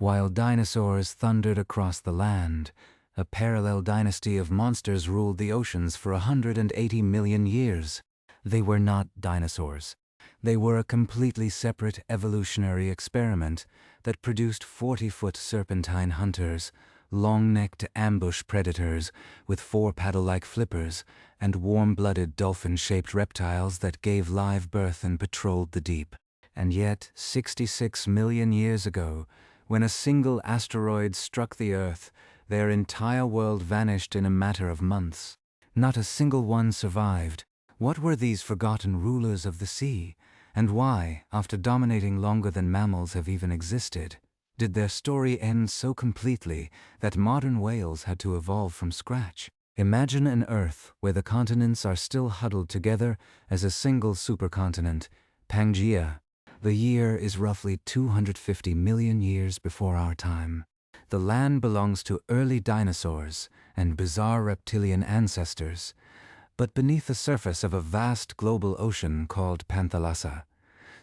While dinosaurs thundered across the land, a parallel dynasty of monsters ruled the oceans for 180 million years. They were not dinosaurs. They were a completely separate evolutionary experiment that produced 40-foot serpentine hunters, long-necked ambush predators with 4 paddle-like flippers, and warm-blooded dolphin-shaped reptiles that gave live birth and patrolled the deep. And yet, 66 million years ago, when a single asteroid struck the Earth, their entire world vanished in a matter of months. Not a single one survived. What were these forgotten rulers of the sea? And why, after dominating longer than mammals have even existed, did their story end so completely that modern whales had to evolve from scratch? Imagine an Earth where the continents are still huddled together as a single supercontinent, Pangaea. The year is roughly 250 million years before our time. The land belongs to early dinosaurs and bizarre reptilian ancestors, but beneath the surface of a vast global ocean called Panthalassa,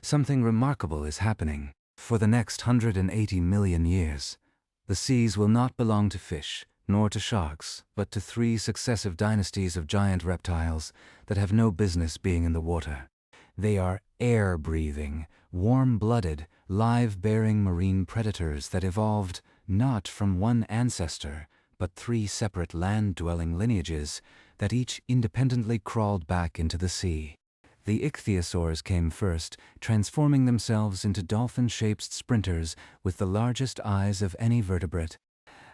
something remarkable is happening. For the next 180 million years, the seas will not belong to fish, nor to sharks, but to 3 successive dynasties of giant reptiles that have no business being in the water. They are air-breathing, warm-blooded, live-bearing marine predators that evolved not from one ancestor, but 3 separate land-dwelling lineages that each independently crawled back into the sea. The ichthyosaurs came first, transforming themselves into dolphin-shaped sprinters with the largest eyes of any vertebrate.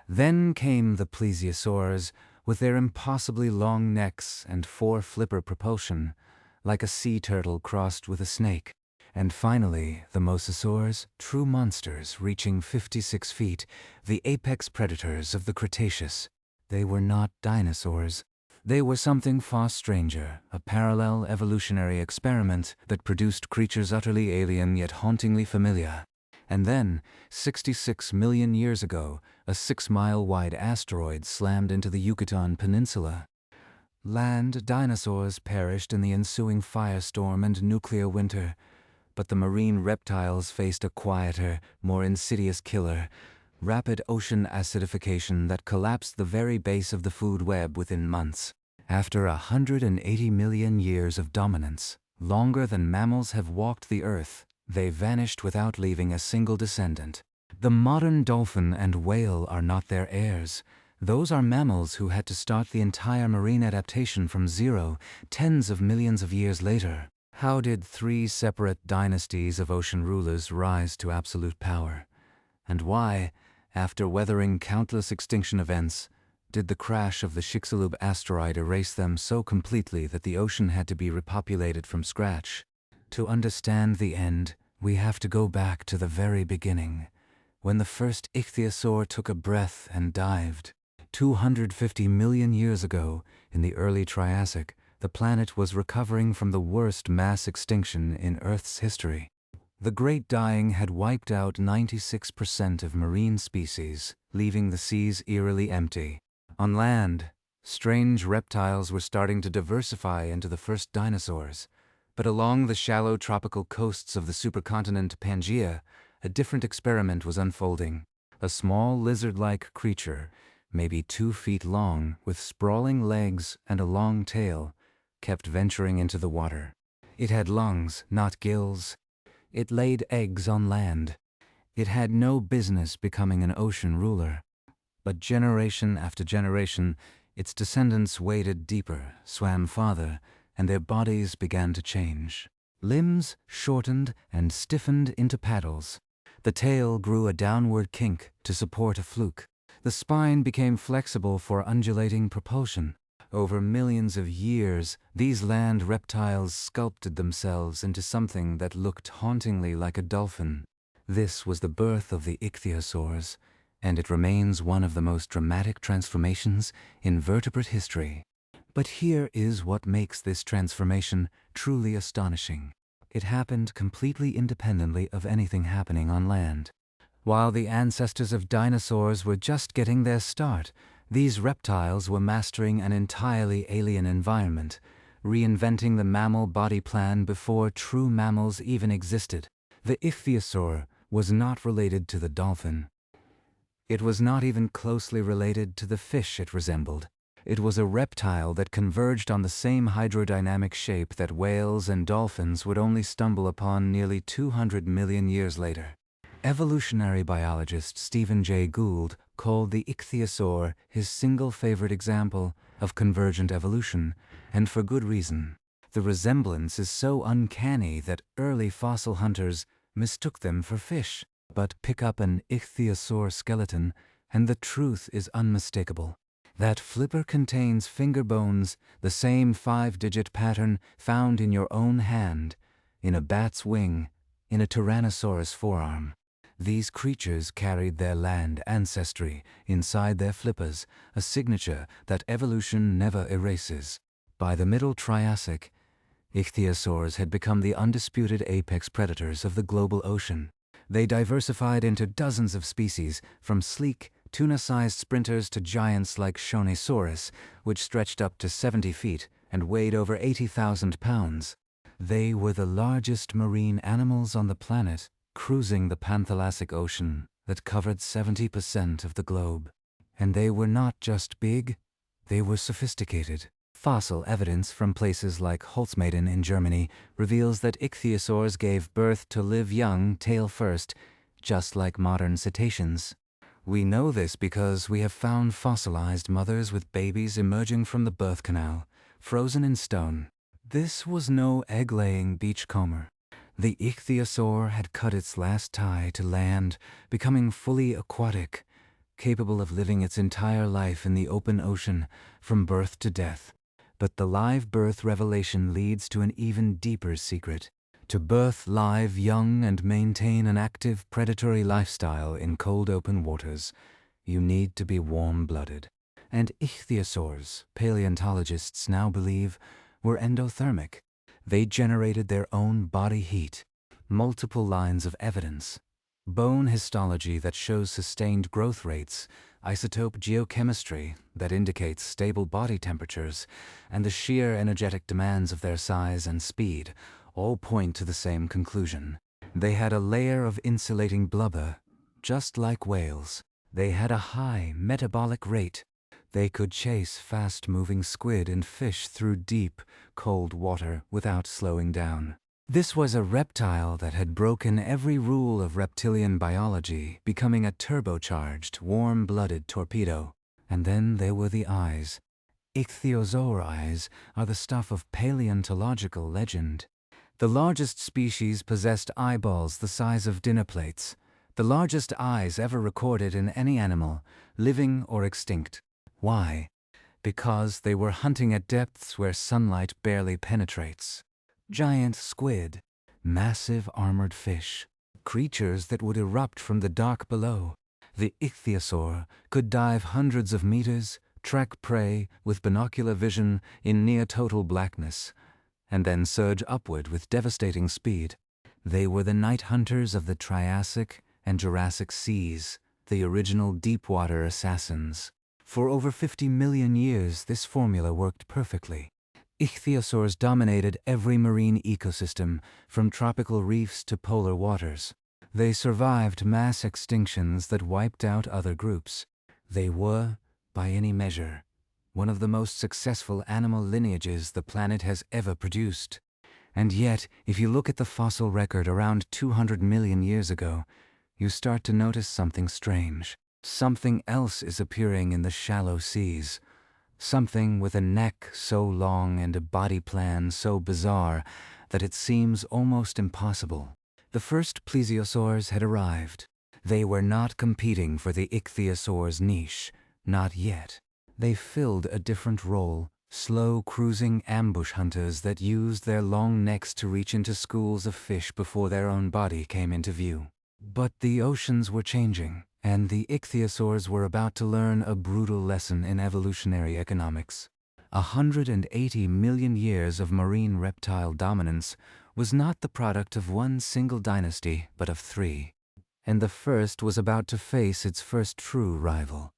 Then came the plesiosaurs, with their impossibly long necks and 4-flipper propulsion, like a sea turtle crossed with a snake. And finally, the mosasaurs, true monsters reaching 56 feet, the apex predators of the Cretaceous. They were not dinosaurs. They were something far stranger, a parallel evolutionary experiment that produced creatures utterly alien yet hauntingly familiar. And then, 66 million years ago, a 6-mile-wide asteroid slammed into the Yucatan Peninsula. Land dinosaurs perished in the ensuing firestorm and nuclear winter, but the marine reptiles faced a quieter, more insidious killer: rapid ocean acidification that collapsed the very base of the food web within months. After 180 million years of dominance, longer than mammals have walked the Earth, they vanished without leaving a single descendant. The modern dolphin and whale are not their heirs. Those are mammals who had to start the entire marine adaptation from zero, tens of millions of years later. How did 3 separate dynasties of ocean rulers rise to absolute power? And why, after weathering countless extinction events, did the crash of the Chicxulub asteroid erase them so completely that the ocean had to be repopulated from scratch? To understand the end, we have to go back to the very beginning, when the first ichthyosaur took a breath and dived. 250 million years ago, in the early Triassic, the planet was recovering from the worst mass extinction in Earth's history. The Great Dying had wiped out 96% of marine species, leaving the seas eerily empty. On land, strange reptiles were starting to diversify into the first dinosaurs. But along the shallow tropical coasts of the supercontinent Pangaea, a different experiment was unfolding. A small lizard-like creature, maybe 2 feet long, with sprawling legs and a long tail, kept venturing into the water. It had lungs, not gills. It laid eggs on land. It had no business becoming an ocean ruler. But generation after generation, its descendants waded deeper, swam farther, and their bodies began to change. Limbs shortened and stiffened into paddles. The tail grew a downward kink to support a fluke. The spine became flexible for undulating propulsion. Over millions of years, these land reptiles sculpted themselves into something that looked hauntingly like a dolphin. This was the birth of the ichthyosaurs, and it remains one of the most dramatic transformations in vertebrate history. But here is what makes this transformation truly astonishing. It happened completely independently of anything happening on land. While the ancestors of dinosaurs were just getting their start, these reptiles were mastering an entirely alien environment, reinventing the mammal body plan before true mammals even existed. The ichthyosaur was not related to the dolphin. It was not even closely related to the fish it resembled. It was a reptile that converged on the same hydrodynamic shape that whales and dolphins would only stumble upon nearly 200 million years later. Evolutionary biologist Stephen Jay Gould called the ichthyosaur his single favorite example of convergent evolution, and for good reason. The resemblance is so uncanny that early fossil hunters mistook them for fish. But pick up an ichthyosaur skeleton, and the truth is unmistakable. That flipper contains finger bones, the same 5-digit pattern found in your own hand, in a bat's wing, in a tyrannosaurus forearm. These creatures carried their land ancestry inside their flippers, a signature that evolution never erases. By the Middle Triassic, ichthyosaurs had become the undisputed apex predators of the global ocean. They diversified into dozens of species, from sleek, tuna-sized sprinters to giants like Shonisaurus, which stretched up to 70 feet and weighed over 80,000 pounds. They were the largest marine animals on the planet, cruising the Panthalassic Ocean that covered 70% of the globe. And they were not just big, they were sophisticated. Fossil evidence from places like Holzmaden in Germany reveals that ichthyosaurs gave birth to live young, tail first, just like modern cetaceans. We know this because we have found fossilized mothers with babies emerging from the birth canal, frozen in stone. This was no egg-laying beachcomber. The ichthyosaur had cut its last tie to land, becoming fully aquatic, capable of living its entire life in the open ocean, from birth to death. But the live birth revelation leads to an even deeper secret. To birth live young and maintain an active predatory lifestyle in cold open waters, you need to be warm-blooded. And ichthyosaurs, paleontologists now believe, were endothermic. They generated their own body heat. Multiple lines of evidence. Bone histology that shows sustained growth rates, isotope geochemistry that indicates stable body temperatures, and the sheer energetic demands of their size and speed all point to the same conclusion. They had a layer of insulating blubber, just like whales. They had a high metabolic rate. They could chase fast-moving squid and fish through deep, cold water without slowing down. This was a reptile that had broken every rule of reptilian biology, becoming a turbocharged, warm-blooded torpedo. And then there were the eyes. Ichthyosaur eyes are the stuff of paleontological legend. The largest species possessed eyeballs the size of dinner plates, the largest eyes ever recorded in any animal, living or extinct. Why? Because they were hunting at depths where sunlight barely penetrates. Giant squid, massive armored fish, creatures that would erupt from the dark below. The ichthyosaur could dive hundreds of meters, track prey with binocular vision in near-total blackness, and then surge upward with devastating speed. They were the night hunters of the Triassic and Jurassic seas, the original deep-water assassins. For over 50 million years, this formula worked perfectly. Ichthyosaurs dominated every marine ecosystem, from tropical reefs to polar waters. They survived mass extinctions that wiped out other groups. They were, by any measure, one of the most successful animal lineages the planet has ever produced. And yet, if you look at the fossil record around 200 million years ago, you start to notice something strange. Something else is appearing in the shallow seas. Something with a neck so long and a body plan so bizarre that it seems almost impossible. The first plesiosaurs had arrived. They were not competing for the ichthyosaur's niche, not yet. They filled a different role, slow cruising ambush hunters that used their long necks to reach into schools of fish before their own body came into view. But the oceans were changing, and the ichthyosaurs were about to learn a brutal lesson in evolutionary economics. 180 million years of marine reptile dominance was not the product of one single dynasty, but of three. And the first was about to face its first true rival.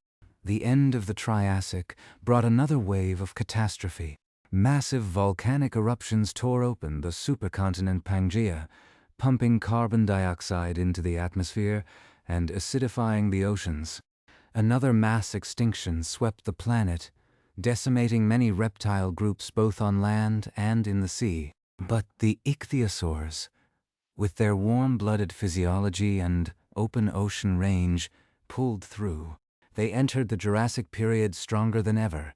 The end of the Triassic brought another wave of catastrophe. Massive volcanic eruptions tore open the supercontinent Pangaea, pumping carbon dioxide into the atmosphere and acidifying the oceans. Another mass extinction swept the planet, decimating many reptile groups both on land and in the sea. But the ichthyosaurs, with their warm-blooded physiology and open ocean range, pulled through. They entered the Jurassic period stronger than ever,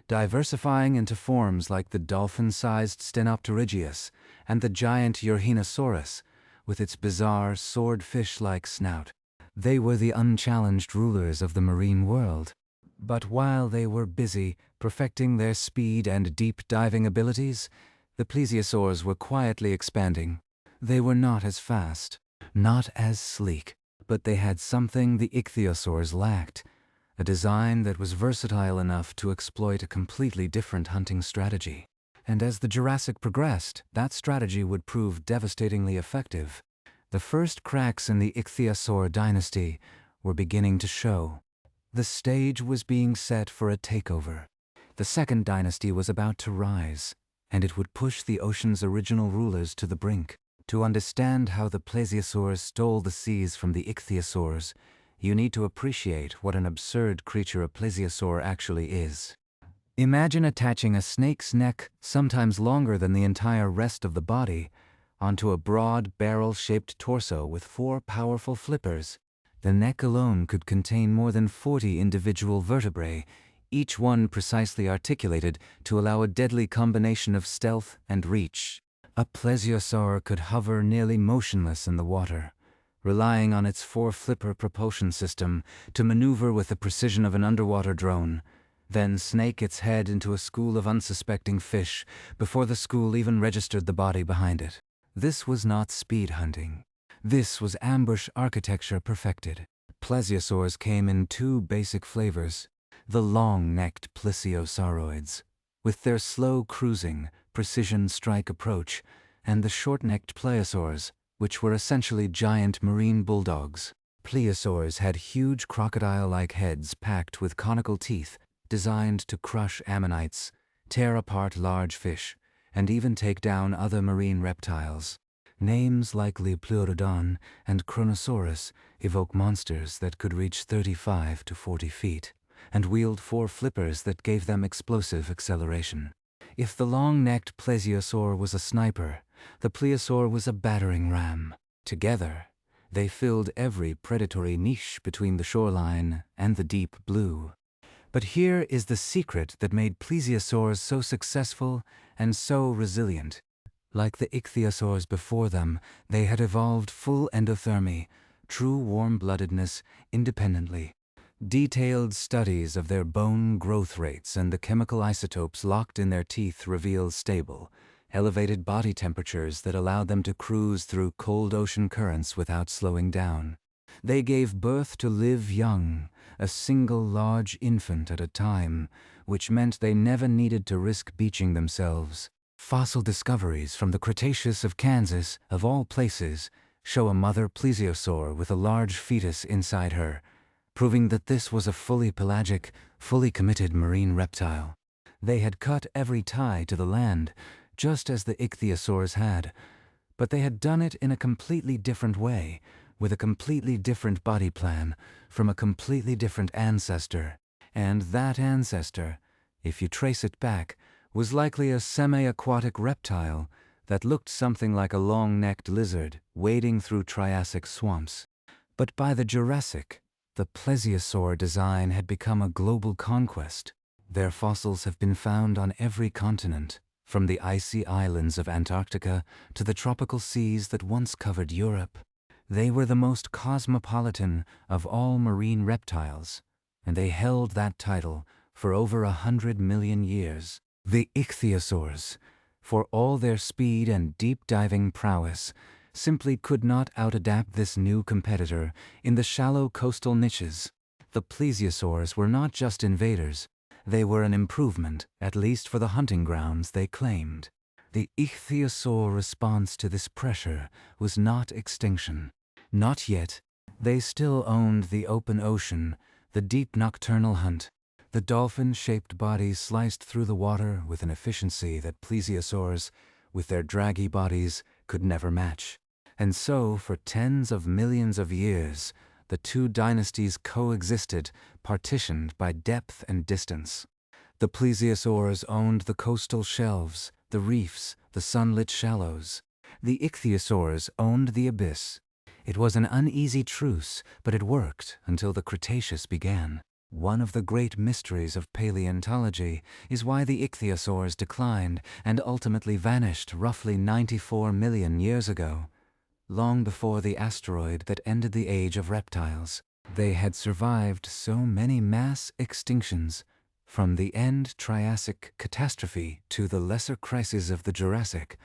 diversifying into forms like the dolphin-sized Stenopterygius and the giant Urhinosaurus, with its bizarre swordfish-like snout. They were the unchallenged rulers of the marine world. But while they were busy perfecting their speed and deep diving abilities, the plesiosaurs were quietly expanding. They were not as fast, not as sleek, but they had something the ichthyosaurs lacked, a design that was versatile enough to exploit a completely different hunting strategy. And as the Jurassic progressed, that strategy would prove devastatingly effective. The first cracks in the ichthyosaur dynasty were beginning to show. The stage was being set for a takeover. The second dynasty was about to rise, and it would push the ocean's original rulers to the brink. To understand how the plesiosaurs stole the seas from the ichthyosaurs, you need to appreciate what an absurd creature a plesiosaur actually is. Imagine attaching a snake's neck, sometimes longer than the entire rest of the body, onto a broad, barrel-shaped torso with 4 powerful flippers. The neck alone could contain more than 40 individual vertebrae, each one precisely articulated to allow a deadly combination of stealth and reach. A plesiosaur could hover nearly motionless in the water, relying on its 4-flipper propulsion system to maneuver with the precision of an underwater drone, then snake its head into a school of unsuspecting fish before the school even registered the body behind it. This was not speed hunting. This was ambush architecture perfected. Plesiosaurs came in 2 basic flavors: the long-necked plesiosauroids, with their slow cruising, precision strike approach, and the short-necked plesiosaurs, which were essentially giant marine bulldogs. Plesiosaurs had huge crocodile-like heads packed with conical teeth designed to crush ammonites, tear apart large fish, and even take down other marine reptiles. Names like Leopleurodon and Chronosaurus evoke monsters that could reach 35 to 40 feet, and wield 4 flippers that gave them explosive acceleration. If the long-necked plesiosaur was a sniper, the plesiosaur was a battering ram. Together, they filled every predatory niche between the shoreline and the deep blue. But here is the secret that made plesiosaurs so successful and so resilient. Like the ichthyosaurs before them, they had evolved full endothermy, true warm-bloodedness, independently. Detailed studies of their bone growth rates and the chemical isotopes locked in their teeth reveal stable, elevated body temperatures that allowed them to cruise through cold ocean currents without slowing down. They gave birth to live young, a single large infant at a time, which meant they never needed to risk beaching themselves. Fossil discoveries from the Cretaceous of Kansas, of all places, show a mother plesiosaur with a large fetus inside her, proving that this was a fully pelagic, fully committed marine reptile. They had cut every tie to the land, just as the ichthyosaurs had, but they had done it in a completely different way, with a completely different body plan, from a completely different ancestor. And that ancestor, if you trace it back, was likely a semi-aquatic reptile that looked something like a long-necked lizard wading through Triassic swamps. But by the Jurassic, the plesiosaur design had become a global conquest. Their fossils have been found on every continent, from the icy islands of Antarctica to the tropical seas that once covered Europe. They were the most cosmopolitan of all marine reptiles, and they held that title for over 100 million years. The ichthyosaurs, for all their speed and deep-diving prowess, simply could not outadapt this new competitor in the shallow coastal niches. The plesiosaurs were not just invaders, they were an improvement, at least for the hunting grounds they claimed. The ichthyosaur response to this pressure was not extinction. Not yet. They still owned the open ocean, the deep nocturnal hunt. The dolphin-shaped bodies sliced through the water with an efficiency that plesiosaurs, with their draggy bodies, could never match. And so, for tens of millions of years, the two dynasties coexisted, partitioned by depth and distance. The plesiosaurs owned the coastal shelves, the reefs, the sunlit shallows. The ichthyosaurs owned the abyss. It was an uneasy truce, but it worked until the Cretaceous began. One of the great mysteries of paleontology is why the ichthyosaurs declined and ultimately vanished roughly 94 million years ago, long before the asteroid that ended the age of reptiles. They had survived so many mass extinctions, from the end Triassic catastrophe to the lesser crises of the Jurassic,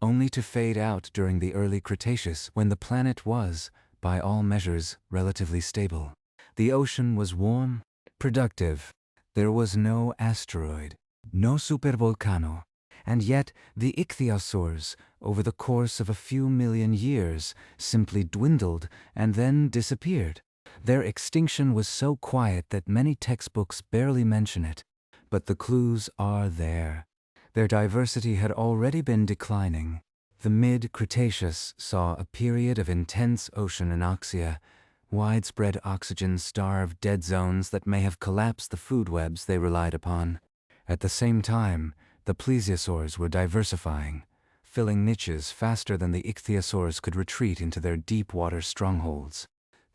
only to fade out during the early Cretaceous when the planet was, by all measures, relatively stable. The ocean was warm, productive. There was no asteroid, no supervolcano, and yet the ichthyosaurs, over the course of a few million years, simply dwindled and then disappeared. Their extinction was so quiet that many textbooks barely mention it, but the clues are there. Their diversity had already been declining. The mid-Cretaceous saw a period of intense ocean anoxia, widespread oxygen-starved dead zones that may have collapsed the food webs they relied upon. At the same time, the plesiosaurs were diversifying, filling niches faster than the ichthyosaurs could retreat into their deep-water strongholds.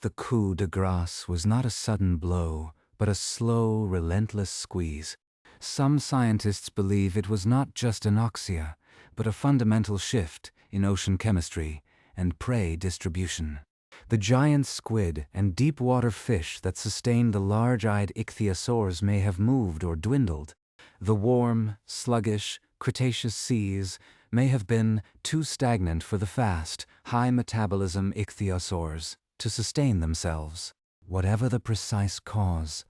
The coup de grace was not a sudden blow, but a slow, relentless squeeze. Some scientists believe it was not just anoxia, but a fundamental shift in ocean chemistry and prey distribution. The giant squid and deep-water fish that sustained the large-eyed ichthyosaurs may have moved or dwindled. The warm, sluggish, Cretaceous seas may have been too stagnant for the fast, high-metabolism ichthyosaurs to sustain themselves. Whatever the precise cause,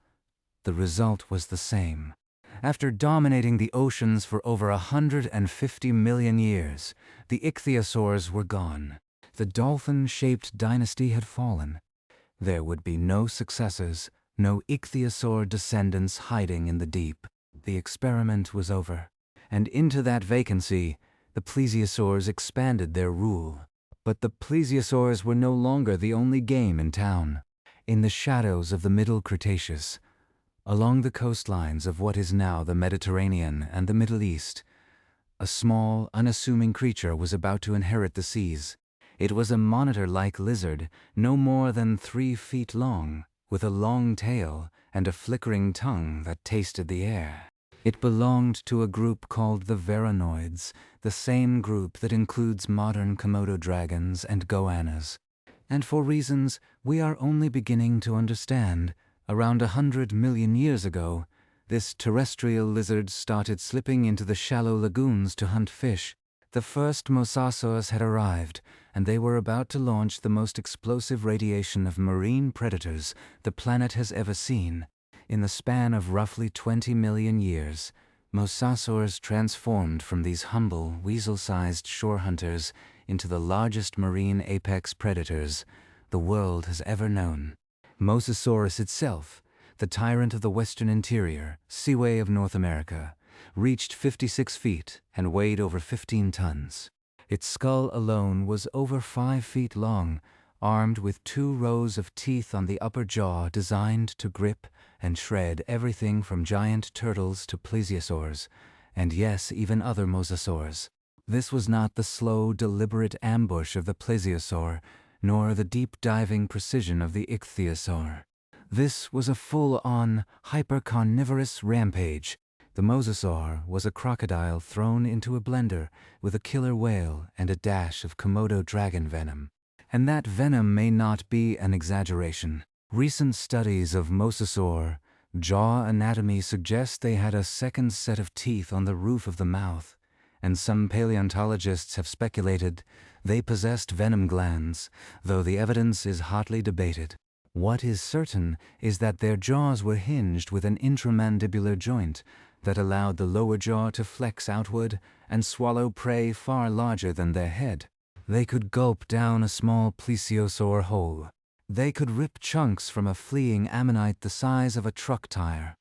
the result was the same. After dominating the oceans for over 150 million years, the ichthyosaurs were gone. The dolphin-shaped dynasty had fallen. There would be no successors, no ichthyosaur descendants hiding in the deep. The experiment was over, and into that vacancy, the plesiosaurs expanded their rule. But the plesiosaurs were no longer the only game in town. In the shadows of the Middle Cretaceous, along the coastlines of what is now the Mediterranean and the Middle East, a small, unassuming creature was about to inherit the seas. It was a monitor-like lizard, no more than 3 feet long, with a long tail and a flickering tongue that tasted the air. It belonged to a group called the Varanoids, the same group that includes modern Komodo dragons and goannas. And for reasons we are only beginning to understand, around 100 million years ago, this terrestrial lizard started slipping into the shallow lagoons to hunt fish. The first mosasaurs had arrived, and they were about to launch the most explosive radiation of marine predators the planet has ever seen. In the span of roughly 20 million years, mosasaurs transformed from these humble, weasel-sized shore hunters into the largest marine apex predators the world has ever known. Mosasaurus itself, the tyrant of the western interior, seaway of North America, reached 56 feet and weighed over 15 tons. Its skull alone was over 5 feet long, armed with 2 rows of teeth on the upper jaw designed to grip and shred everything from giant turtles to plesiosaurs, and yes, even other mosasaurs. This was not the slow, deliberate ambush of the plesiosaur, nor the deep-diving precision of the ichthyosaur. This was a full-on, hyper-carnivorous rampage. The mosasaur was a crocodile thrown into a blender with a killer whale and a dash of Komodo dragon venom. And that venom may not be an exaggeration. Recent studies of mosasaur jaw anatomy suggest they had a second set of teeth on the roof of the mouth, and some paleontologists have speculated they possessed venom glands, though the evidence is hotly debated. What is certain is that their jaws were hinged with an intramandibular joint that allowed the lower jaw to flex outward and swallow prey far larger than their head. They could gulp down a small plesiosaur whole. They could rip chunks from a fleeing ammonite the size of a truck tire.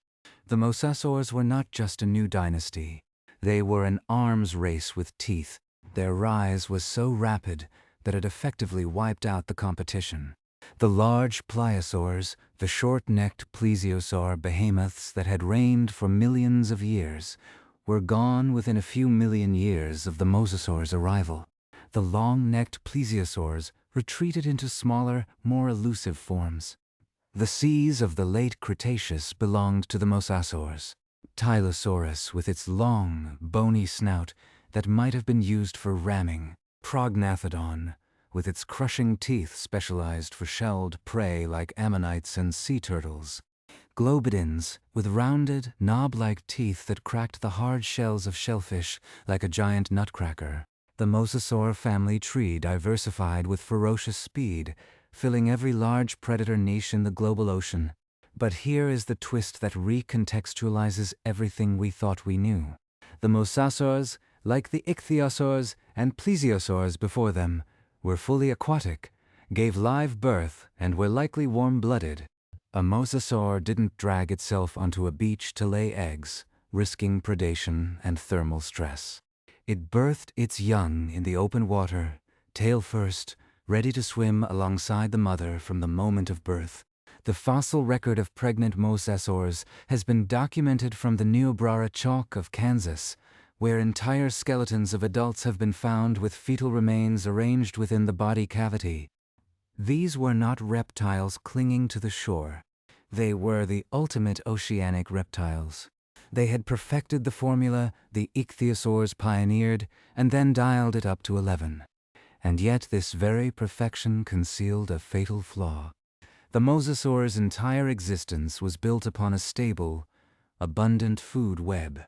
The mosasaurs were not just a new dynasty. They were an arms race with teeth. Their rise was so rapid that it effectively wiped out the competition. The large pliosaurs, the short-necked plesiosaur behemoths that had reigned for millions of years, were gone within a few million years of the mosasaurs' arrival. The long-necked plesiosaurs retreated into smaller, more elusive forms. The seas of the late Cretaceous belonged to the mosasaurs. Tylosaurus, with its long, bony snout that might have been used for ramming. Prognathodon, with its crushing teeth specialized for shelled prey like ammonites and sea turtles. Globidins, with rounded, knob-like teeth that cracked the hard shells of shellfish like a giant nutcracker. The mosasaur family tree diversified with ferocious speed, filling every large predator niche in the global ocean. But here is the twist that recontextualizes everything we thought we knew. The mosasaurs, like the ichthyosaurs and plesiosaurs before them, were fully aquatic, gave live birth, and were likely warm-blooded. A mosasaur didn't drag itself onto a beach to lay eggs, risking predation and thermal stress. It birthed its young in the open water, tail first, ready to swim alongside the mother from the moment of birth. The fossil record of pregnant mosasaurs has been documented from the Niobrara Chalk of Kansas, where entire skeletons of adults have been found with fetal remains arranged within the body cavity. These were not reptiles clinging to the shore. They were the ultimate oceanic reptiles. They had perfected the formula the ichthyosaurs pioneered and then dialed it up to 11. And yet this very perfection concealed a fatal flaw. The mosasaur's entire existence was built upon a stable, abundant food web.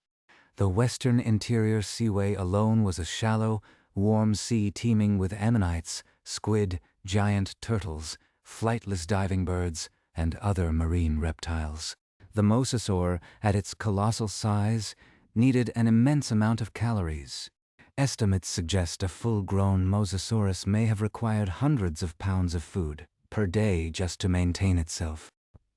The western interior seaway alone was a shallow, warm sea teeming with ammonites, squid, giant turtles, flightless diving birds, and other marine reptiles. The mosasaur, at its colossal size, needed an immense amount of calories. Estimates suggest a full-grown mosasaurus may have required hundreds of pounds of food per day just to maintain itself.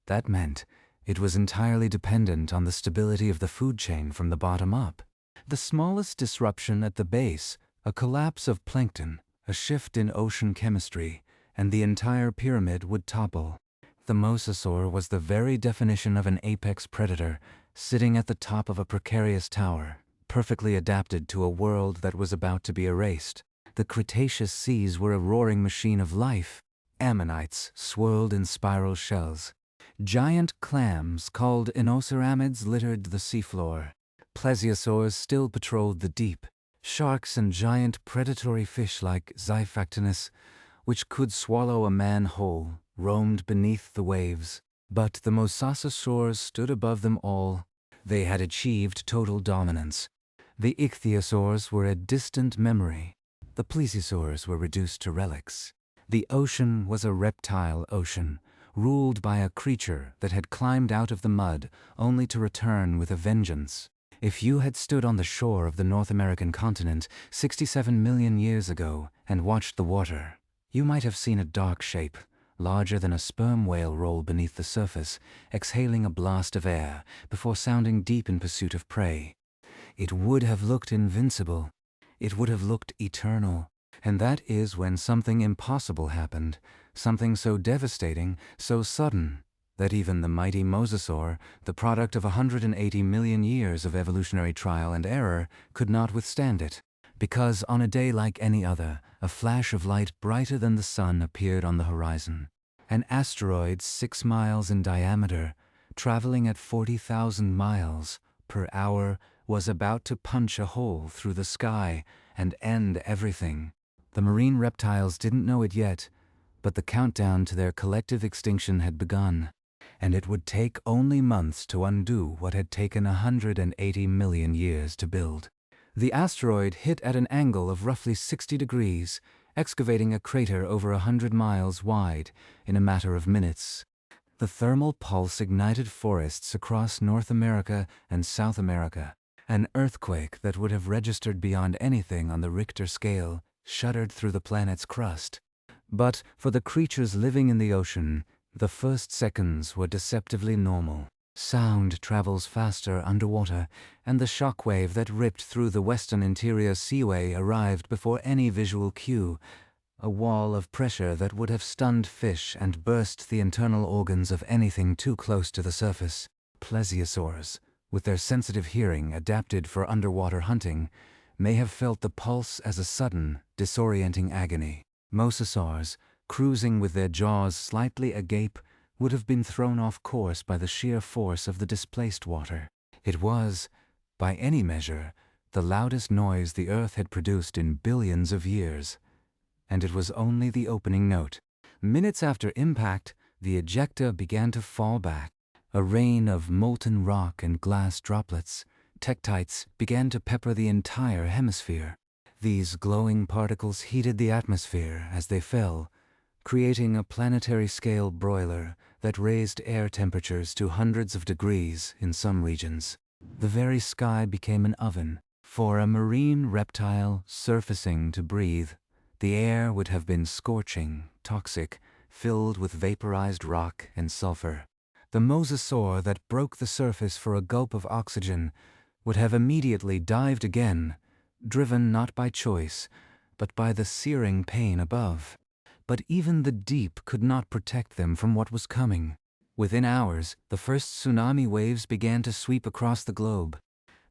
That meant it was entirely dependent on the stability of the food chain from the bottom up. The smallest disruption at the base, a collapse of plankton, a shift in ocean chemistry, and the entire pyramid would topple. The mosasaur was the very definition of an apex predator, sitting at the top of a precarious tower, perfectly adapted to a world that was about to be erased. The Cretaceous seas were a roaring machine of life. Ammonites swirled in spiral shells. Giant clams called inoceramids littered the seafloor. Plesiosaurs still patrolled the deep. Sharks and giant predatory fish like Xiphactinus, which could swallow a man whole, roamed beneath the waves. But the mosasaurs stood above them all. They had achieved total dominance. The ichthyosaurs were a distant memory. The plesiosaurs were reduced to relics. The ocean was a reptile ocean, ruled by a creature that had climbed out of the mud only to return with a vengeance. If you had stood on the shore of the North American continent 67 million years ago and watched the water, you might have seen a dark shape, larger than a sperm whale roll beneath the surface, exhaling a blast of air before sounding deep in pursuit of prey. It would have looked invincible. It would have looked eternal. And that is when something impossible happened, something so devastating, so sudden, that even the mighty mosasaur, the product of 180 million years of evolutionary trial and error, could not withstand it. Because on a day like any other, a flash of light brighter than the sun appeared on the horizon. An asteroid 6 miles in diameter, traveling at 40,000 miles per hour, was about to punch a hole through the sky and end everything. The marine reptiles didn't know it yet, but the countdown to their collective extinction had begun, and it would take only months to undo what had taken 180 million years to build. The asteroid hit at an angle of roughly 60 degrees, excavating a crater over 100 miles wide in a matter of minutes. The thermal pulse ignited forests across North America and South America. An earthquake that would have registered beyond anything on the Richter scale shuddered through the planet's crust. But for the creatures living in the ocean, the first seconds were deceptively normal. Sound travels faster underwater, and the shockwave that ripped through the western interior seaway arrived before any visual cue. a wall of pressure that would have stunned fish and burst the internal organs of anything too close to the surface. Plesiosaurs, with their sensitive hearing adapted for underwater hunting, may have felt the pulse as a sudden, disorienting agony. Mosasaurs, cruising with their jaws slightly agape, would have been thrown off course by the sheer force of the displaced water. It was, by any measure, the loudest noise the Earth had produced in billions of years. And it was only the opening note. Minutes after impact, the ejecta began to fall back. A rain of molten rock and glass droplets, tektites, began to pepper the entire hemisphere. These glowing particles heated the atmosphere as they fell, creating a planetary-scale broiler that raised air temperatures to hundreds of degrees in some regions. The very sky became an oven. For a marine reptile surfacing to breathe, the air would have been scorching, toxic, filled with vaporized rock and sulfur. The mosasaur that broke the surface for a gulp of oxygen would have immediately dived again, driven not by choice, but by the searing pain above. But even the deep could not protect them from what was coming. Within hours, the first tsunami waves began to sweep across the globe.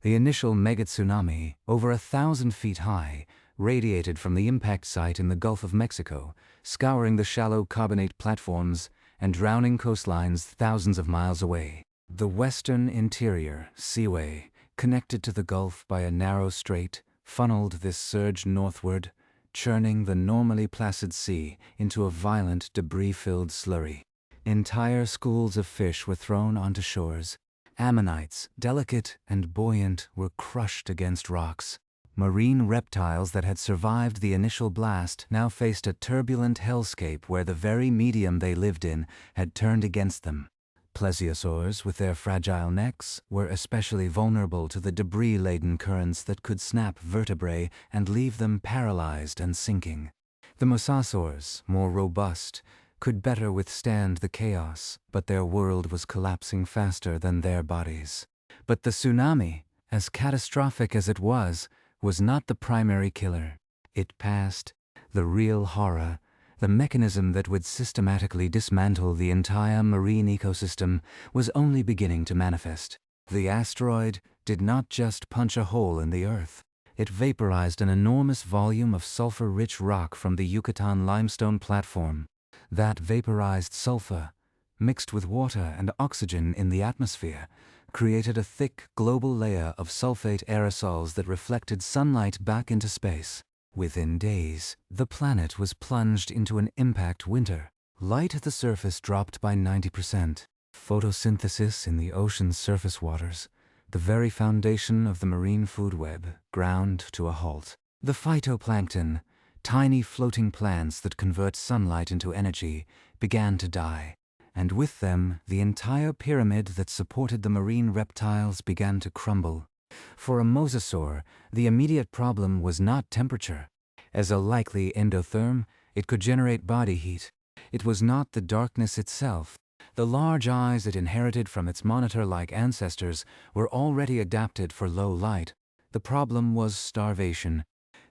The initial megatsunami, over 1,000 feet high, radiated from the impact site in the Gulf of Mexico, scouring the shallow carbonate platforms and drowning coastlines thousands of miles away. The western interior, seaway, connected to the Gulf by a narrow strait, funneled this surge northward, churning the normally placid sea into a violent, debris-filled slurry. Entire schools of fish were thrown onto shores. Ammonites, delicate and buoyant, were crushed against rocks. Marine reptiles that had survived the initial blast now faced a turbulent hellscape where the very medium they lived in had turned against them. Plesiosaurs, with their fragile necks, were especially vulnerable to the debris-laden currents that could snap vertebrae and leave them paralyzed and sinking. The mosasaurs, more robust, could better withstand the chaos, but their world was collapsing faster than their bodies. But the tsunami, as catastrophic as it was not the primary killer. It passed. The real horror, the mechanism that would systematically dismantle the entire marine ecosystem, was only beginning to manifest. The asteroid did not just punch a hole in the Earth. It vaporized an enormous volume of sulfur-rich rock from the Yucatan limestone platform. That vaporized sulfur, mixed with water and oxygen in the atmosphere, created a thick global layer of sulfate aerosols that reflected sunlight back into space. Within days, the planet was plunged into an impact winter. Light at the surface dropped by 90%. Photosynthesis in the ocean's surface waters, the very foundation of the marine food web, ground to a halt. The phytoplankton, tiny floating plants that convert sunlight into energy, began to die. And with them, the entire pyramid that supported the marine reptiles began to crumble. For a mosasaur, the immediate problem was not temperature. As a likely endotherm, it could generate body heat. It was not the darkness itself. The large eyes it inherited from its monitor-like ancestors were already adapted for low light. The problem was starvation.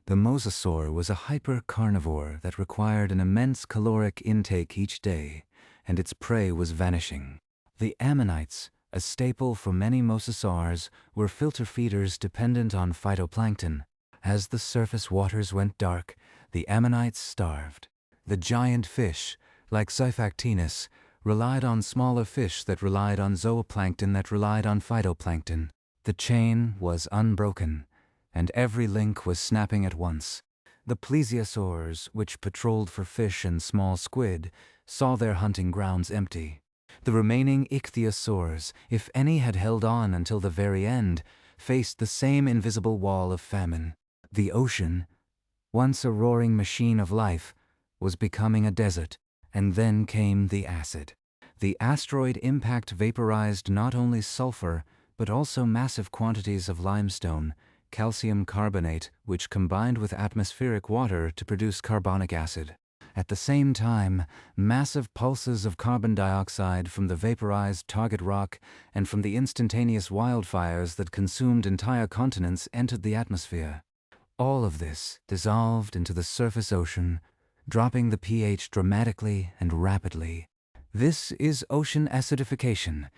The mosasaur was a hyper-carnivore that required an immense caloric intake each day, and its prey was vanishing. The ammonites, a staple for many mosasaurs, were filter feeders dependent on phytoplankton. As the surface waters went dark, the ammonites starved. The giant fish, like Xiphactinus, relied on smaller fish that relied on zooplankton that relied on phytoplankton. The chain was unbroken, and every link was snapping at once. The plesiosaurs, which patrolled for fish and small squid, saw their hunting grounds empty. The remaining ichthyosaurs, if any had held on until the very end, faced the same invisible wall of famine. The ocean, once a roaring machine of life, was becoming a desert, and then came the acid. The asteroid impact vaporized not only sulfur, but also massive quantities of limestone, calcium carbonate, which combined with atmospheric water to produce carbonic acid. At the same time, massive pulses of carbon dioxide from the vaporized target rock and from the instantaneous wildfires that consumed entire continents entered the atmosphere. All of this dissolved into the surface ocean, dropping the pH dramatically and rapidly. This is ocean acidification,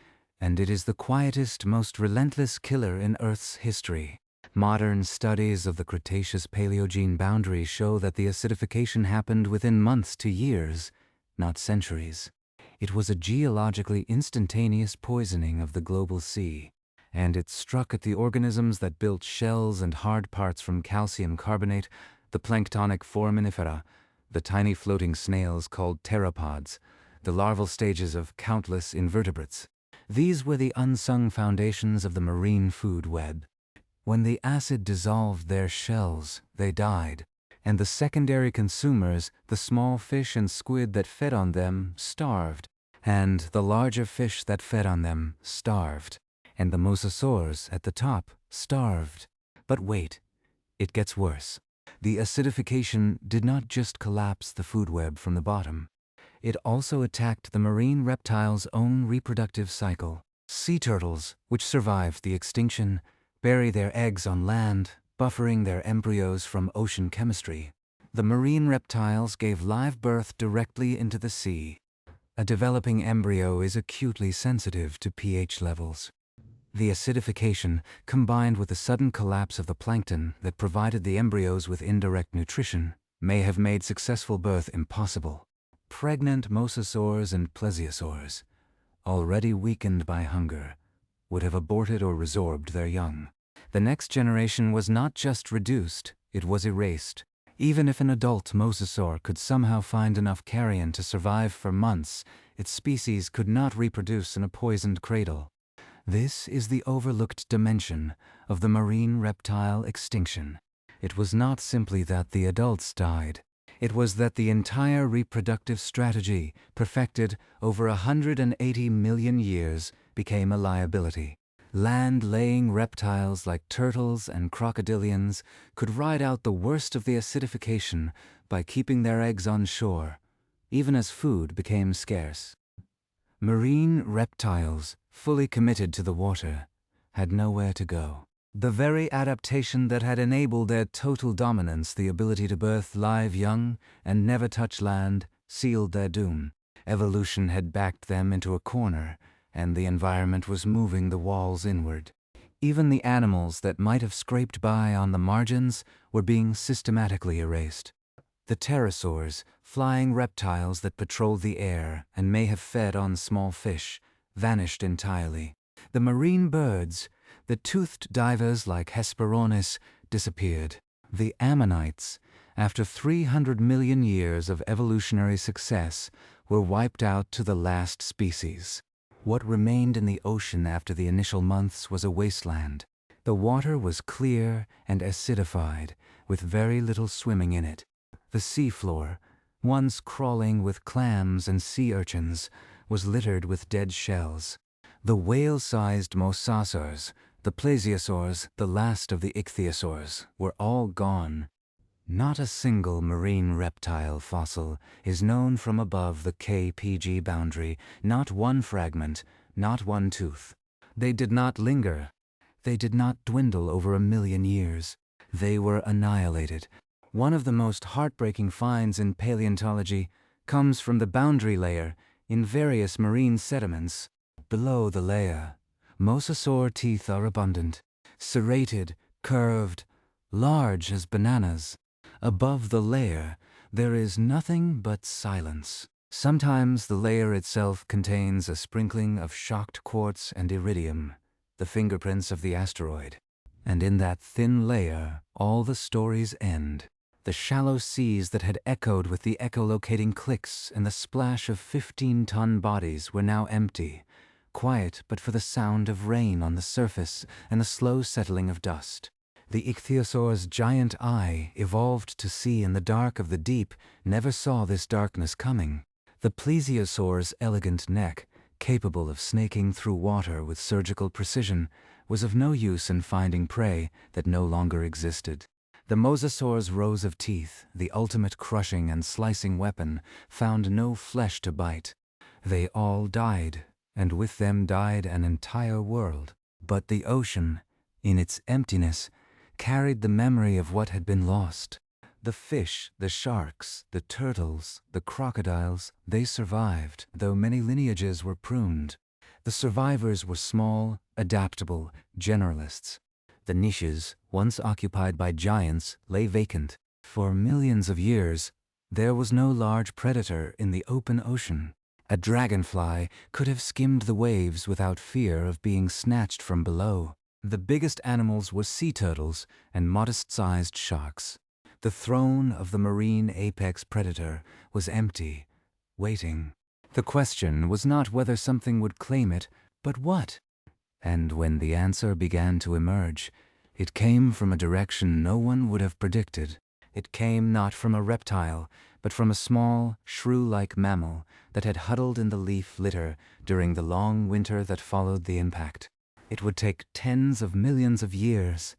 and it is the quietest, most relentless killer in Earth's history. Modern studies of the Cretaceous-Paleogene boundary show that the acidification happened within months to years, not centuries. It was a geologically instantaneous poisoning of the global sea, and it struck at the organisms that built shells and hard parts from calcium carbonate, the planktonic foraminifera, the tiny floating snails called pteropods, the larval stages of countless invertebrates. These were the unsung foundations of the marine food web. When the acid dissolved their shells, they died, and the secondary consumers, the small fish and squid that fed on them, starved, and the larger fish that fed on them starved, and the mosasaurs at the top starved. But wait, it gets worse. The acidification did not just collapse the food web from the bottom. It also attacked the marine reptiles' own reproductive cycle. Sea turtles, which survived the extinction, bury their eggs on land, buffering their embryos from ocean chemistry. The marine reptiles gave live birth directly into the sea. A developing embryo is acutely sensitive to pH levels. The acidification, combined with the sudden collapse of the plankton that provided the embryos with indirect nutrition, may have made successful birth impossible. Pregnant mosasaurs and plesiosaurs, already weakened by hunger, would have aborted or resorbed their young. The next generation was not just reduced, it was erased. Even if an adult mosasaur could somehow find enough carrion to survive for months, its species could not reproduce in a poisoned cradle. This is the overlooked dimension of the marine reptile extinction. It was not simply that the adults died. It was that the entire reproductive strategy, perfected over 180 million years, became a liability. Land-laying reptiles like turtles and crocodilians could ride out the worst of the acidification by keeping their eggs on shore, even as food became scarce. Marine reptiles, fully committed to the water, had nowhere to go. The very adaptation that had enabled their total dominance, the ability to birth live young and never touch land, sealed their doom. Evolution had backed them into a corner, and the environment was moving the walls inward. Even the animals that might have scraped by on the margins were being systematically erased. The pterosaurs, flying reptiles that patrolled the air and may have fed on small fish, vanished entirely. The marine birds, the toothed divers like Hesperornis, disappeared. The ammonites, after 300 million years of evolutionary success, were wiped out to the last species. What remained in the ocean after the initial months was a wasteland. The water was clear and acidified, with very little swimming in it. The seafloor, once crawling with clams and sea urchins, was littered with dead shells. The whale-sized mosasaurs, the plesiosaurs, the last of the ichthyosaurs, were all gone. Not a single marine reptile fossil is known from above the KPG boundary, not one fragment, not one tooth. They did not linger. They did not dwindle over 1 million years. They were annihilated. One of the most heartbreaking finds in paleontology comes from the boundary layer in various marine sediments. Below the layer, mosasaur teeth are abundant, serrated, curved, large as bananas. Above the layer, there is nothing but silence. Sometimes the layer itself contains a sprinkling of shocked quartz and iridium, the fingerprints of the asteroid. And in that thin layer, all the stories end. The shallow seas that had echoed with the echolocating clicks and the splash of 15-ton bodies were now empty, quiet but for the sound of rain on the surface and the slow settling of dust. The ichthyosaur's giant eye, evolved to see in the dark of the deep, never saw this darkness coming. The plesiosaur's elegant neck, capable of snaking through water with surgical precision, was of no use in finding prey that no longer existed. The mosasaur's rows of teeth, the ultimate crushing and slicing weapon, found no flesh to bite. They all died, and with them died an entire world. But the ocean, in its emptiness, carried the memory of what had been lost. The fish, the sharks, the turtles, the crocodiles, they survived, though many lineages were pruned. The survivors were small, adaptable, generalists. The niches, once occupied by giants, lay vacant. For millions of years, there was no large predator in the open ocean. A dragonfly could have skimmed the waves without fear of being snatched from below. The biggest animals were sea turtles and modest-sized sharks. The throne of the marine apex predator was empty, waiting. The question was not whether something would claim it, but what? And when the answer began to emerge, it came from a direction no one would have predicted. It came not from a reptile, but from a small, shrew-like mammal that had huddled in the leaf litter during the long winter that followed the impact. It would take tens of millions of years,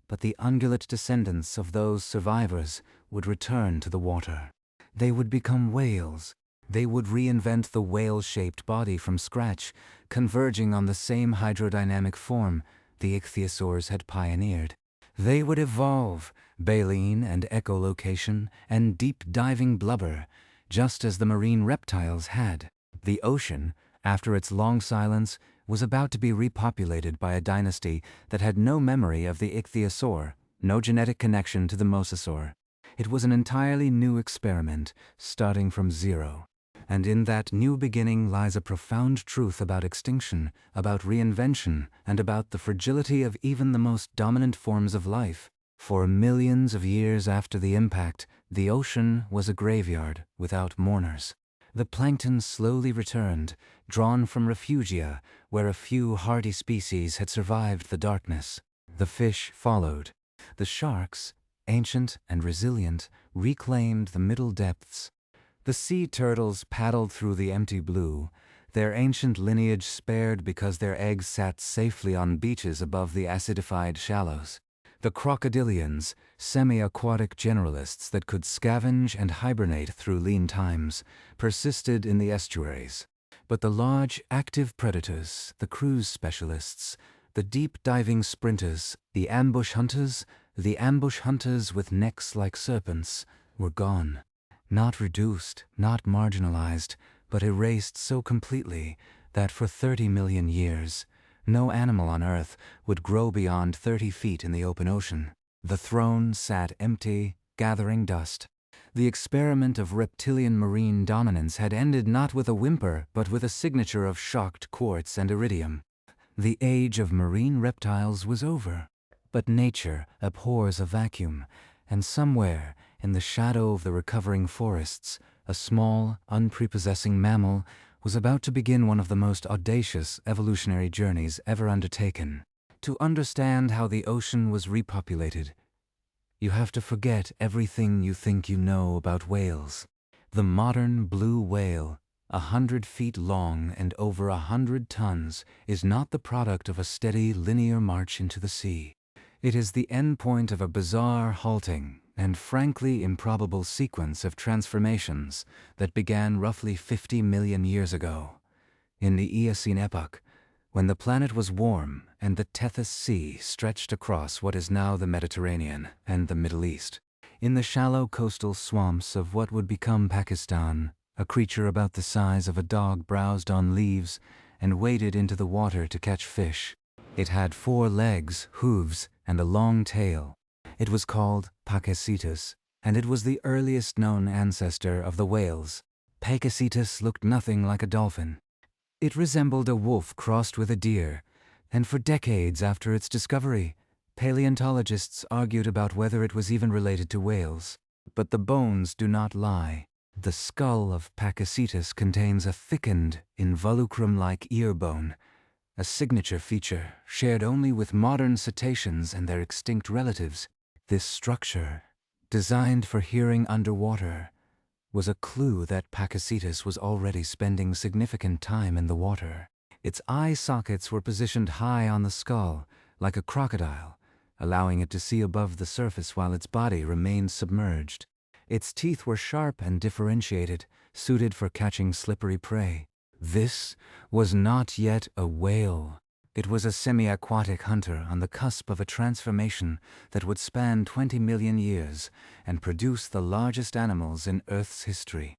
but the ungulate descendants of those survivors would return to the water. They would become whales. They would reinvent the whale-shaped body from scratch, converging on the same hydrodynamic form the ichthyosaurs had pioneered. They would evolve, baleen and echolocation and deep-diving blubber, just as the marine reptiles had. The ocean, after its long silence, was about to be repopulated by a dynasty that had no memory of the ichthyosaur, no genetic connection to the mosasaur. It was an entirely new experiment, starting from zero. And in that new beginning lies a profound truth about extinction, about reinvention, and about the fragility of even the most dominant forms of life. For millions of years after the impact, the ocean was a graveyard without mourners. The plankton slowly returned, drawn from refugia, where a few hardy species had survived the darkness. The fish followed. The sharks, ancient and resilient, reclaimed the middle depths. The sea turtles paddled through the empty blue, their ancient lineage spared because their eggs sat safely on beaches above the acidified shallows. The crocodilians, semi-aquatic generalists that could scavenge and hibernate through lean times, persisted in the estuaries. But the large, active predators, the cruise specialists, the deep-diving sprinters, the ambush hunters with necks like serpents, were gone. Not reduced, not marginalized, but erased so completely that for 30 million years, no animal on Earth would grow beyond 30 feet in the open ocean. The throne sat empty, gathering dust. The experiment of reptilian marine dominance had ended not with a whimper, but with a signature of shocked quartz and iridium. The age of marine reptiles was over. But nature abhors a vacuum, and somewhere, in the shadow of the recovering forests, a small, unprepossessing mammal was about to begin one of the most audacious evolutionary journeys ever undertaken. To understand how the ocean was repopulated, you have to forget everything you think you know about whales. The modern blue whale, 100 feet long and over 100 tons, is not the product of a steady linear march into the sea. It is the endpoint of a bizarre, halting, and frankly improbable sequence of transformations that began roughly 50 million years ago. In the Eocene epoch, when the planet was warm and the Tethys Sea stretched across what is now the Mediterranean and the Middle East. In the shallow coastal swamps of what would become Pakistan, a creature about the size of a dog browsed on leaves and waded into the water to catch fish. It had 4 legs, hooves, and a long tail. It was called Pakasitus, and it was the earliest known ancestor of the whales. Pakasitus looked nothing like a dolphin. It resembled a wolf crossed with a deer, and for decades after its discovery, paleontologists argued about whether it was even related to whales. But the bones do not lie. The skull of Pakasitus contains a thickened, involucrum-like ear bone, a signature feature shared only with modern cetaceans and their extinct relatives. This structure, designed for hearing underwater, was a clue that Pakasitus was already spending significant time in the water. Its eye sockets were positioned high on the skull, like a crocodile, allowing it to see above the surface while its body remained submerged. Its teeth were sharp and differentiated, suited for catching slippery prey. This was not yet a whale. It was a semi-aquatic hunter on the cusp of a transformation that would span 20 million years and produce the largest animals in Earth's history.